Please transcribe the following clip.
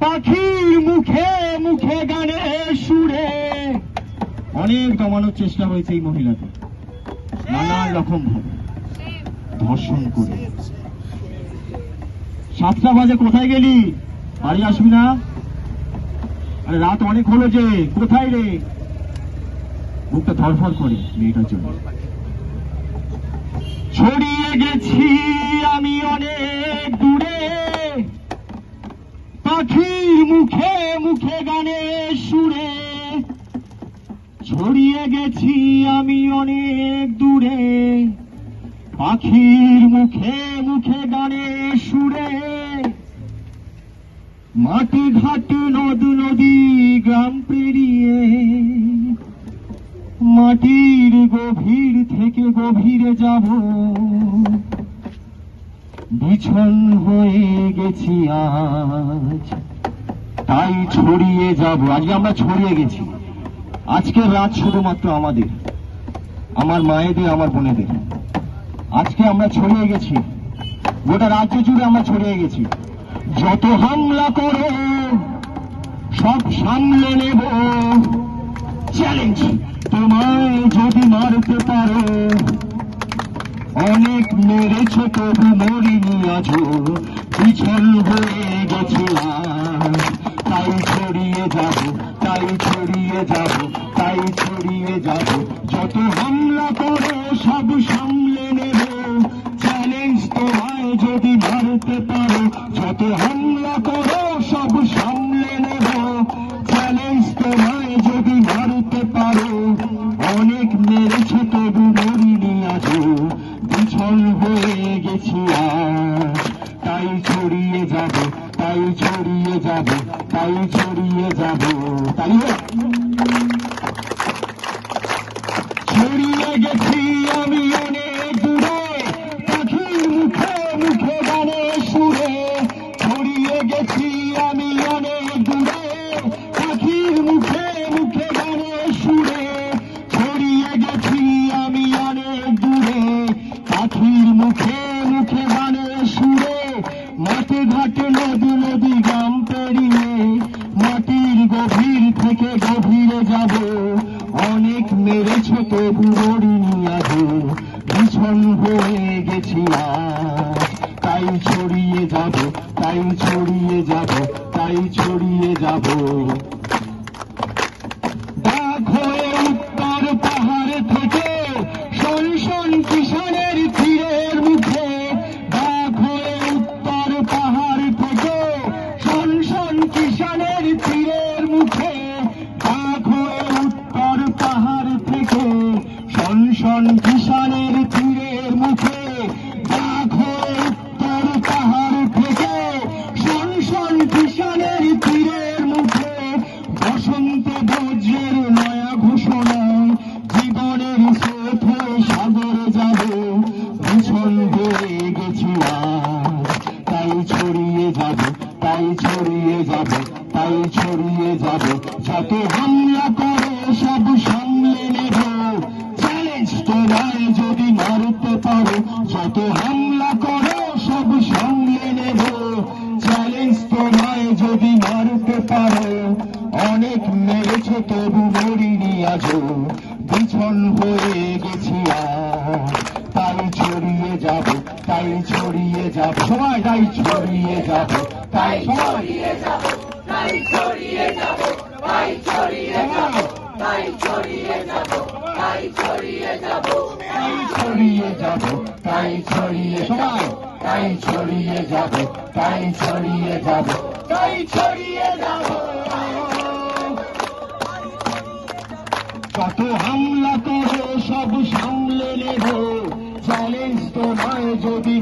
পাখির মুখে মুখে গানের সুরে। অনেক দমানোর চেষ্টা হয়েছে এই মহিলাকে, নানান রকম ভাবে ধর্ষণ করে। 7টা বাজে, কোথায় গেলি? বাড়ি আসবি না? আরে রাত অনেক হলো যে, কোথায় রে? বুকটা ধরফর করে মেয়েটার জন্য। ছড়িয়ে গেছি আমি অনেক দূরে, পাখির মুখে মুখে গানের সুরে। ছড়িয়ে গেছি আমি অনেক দূরে, পাখির মুখে মুখে গানের সুরে। মাটি ঘাট নদ নদী গ্রাম পেরিয়ে, মাটির গভীর থেকে গভীরে যাব। বিছন হয়ে গেছি আজ, তাই ছড়িয়ে যাব। আজকে আমরা ছড়িয়ে গেছি। আজকের রাত শুধুমাত্র আমাদের, আমার মায়েদের, আমার বোনেদের। আজকে আমরা ছড়িয়ে গেছি, গোটা রাজ্য জুড়ে আমরা ছড়িয়ে গেছি। যত হামলা করো সব সামলে নেব, চ্যালেঞ্জ তোমায় যদি মারতে পারো। অনেক মেরেছ তবু মরিনি আজও, পিছল হয়ে গেছিলাম। তাই ছড়িয়ে যাব, তাই ছড়িয়ে যাব, তাই ছড়িয়ে যাব। যত হামলা করো সব সামলে নেব, চ্যালেঞ্জ তোমায় যদি মারতে পারো। যত হামলা করো সব সামলে নেব, চ্যালেঞ্জ তোমায় যদি মারতে পারো। অনেক মেরেছ তবু মরিনি আজও, বিছল হয়ে গেছি আজ। তাই ছড়িয়ে যাব, তাই ছড়িয়ে যাব, তাই ছড়িয়ে যাব। তাই ছড়িয়ে গেছি আমি অনেক দূরে, পাখির মুখে মুখে গানের সুরে। ছড়িয়ে গেছি আমি অনেক দূরে, পাখির মুখে মুখে গানের সুরে। ছড়িয়ে গেছি আমি অনেক দূরে, পাখির মুখে মুখে গানের সুরে। মাঠে ঘাটে নদী নদী গ্রাম পেরিয়ে, মাটির গভীর থেকে গভীরে যাব। অনেক মেরেছ তবু মরিনি আজও, বিছন হয়ে গেছি আজ। তাই ছড়িয়ে যাব, তাই ছড়িয়ে যাব, তাই ছড়িয়ে যাব। দেখো উত্তর পাহাড় থেকে শোন শোন কিষানের তীরের মুখে। দেখো উত্তর পাহাড় থেকে শোন শোন কিষানের তীরের মুখে। দেখো উত্তর পাহাড় থেকে শোন শোন কিষানের তীরের মুখে। দেখো উত্তর পাহাড় থেকে শোন শোন কিষানের তীরের মুখে। বসন্ত বজ্রের নয়া ঘোষণায় জীবনের স্রোতে সাগরে যাব। ভীষণ হয়ে গেছি আজ, তাই ছড়িয়ে যাব, তাই ছড়িয়ে যাব, তাই ছড়িয়ে যাব। যত হামলা করো সব সামলে নেব, চ্যালেঞ্জ তোমায় যদি মারতে পারো। যত হামলা করো সব সামলে নেব, চ্যালেঞ্জ তোমায় যদি মারতে পারো। অনেক মেরেছ তবু মরিনি আজও, বিছন হয়ে গেছি আজ। তাই ছড়িয়ে যাব, তাই ছড়িয়ে যাব। সবাই তাই ছড়িয়ে যাব, তাই ছড়িয়ে যাব, তাই ছড়িয়ে যাব, তাই ছড়িয়ে যাব, তাই ছড়িয়ে যাব, তাই ছড়িয়ে যাব, তাই ছড়িয়ে যাব, তাই ছড়িয়ে। সবাই তাই ছড়িয়ে যাব, তাই ছড়িয়ে যাব, তাই ছড়িয়ে যাব। যত হামলা করো সব সামলে নেব, চ্যালেঞ্জ তোমায় যদি